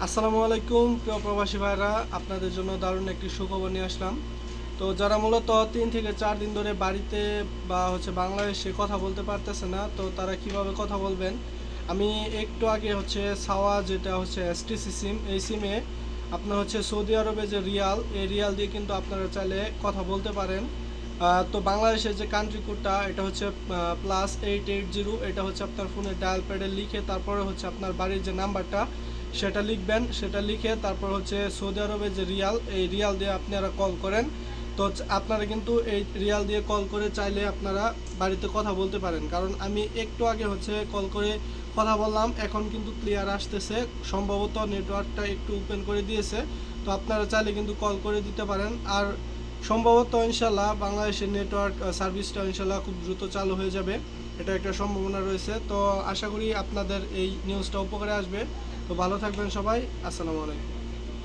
আসসালামু আলাইকুম প্রিয় প্রবাসী ভাইরা, আপনাদের জন্য দারুণ একটি সুখবর নিয়ে আসলাম। তো যারা মূলত 3 থেকে 4 দিন ধরে বাড়িতে বা বাংলাদেশে কথা বলতে পারতেছে না, তো তারা কিভাবে কথা বলবেন। আমি একটু আগে সাওয়া, যেটা এসটিসি সিম, এই সিমে আপনার সৌদি আরবে যে রিয়াল, এই রিয়াল দিয়ে কিন্তু আপনারা চাইলে কথা বলতে পারেন। তো বাংলাদেশের যে কান্ট্রি কোডটা, এটা +880, এটা আপনার ফোনে ডায়াল প্যাডে লিখে তারপরে আপনার বাড়ির যে নাম্বারটা সেটা লিখবেন। সেটা লিখে তারপর সৌদি আরবের যে রিয়াল, এই রিয়াল দিয়ে আপনারা কল করেন। তো আপনারা কিন্তু এই রিয়াল দিয়ে কল করে চাইলে আপনারা বাড়িতে কথা বলতে পারেন। কারণ আমি একটু আগে কল করে কথা বললাম, এখন কিন্তু ক্লিয়ার আসতেছে। সম্ভবত নেটওয়ার্কটা একটু ওপেন করে দিয়েছে। তো আপনারা চাইলে কিন্তু কল করে দিতে পারেন। আর সম্ভবত ইনশাল্লাহ বাংলাদেশের নেটওয়ার্ক সার্ভিসটা ইনশাল্লাহ খুব দ্রুত চালু হয়ে যাবে, এটা একটা সম্ভাবনা রয়েছে। তো আশা করি আপনাদের এই নিউজটা উপকারে আসবে। তো ভালো থাকবেন সবাই। আসসালামু আলাইকুম।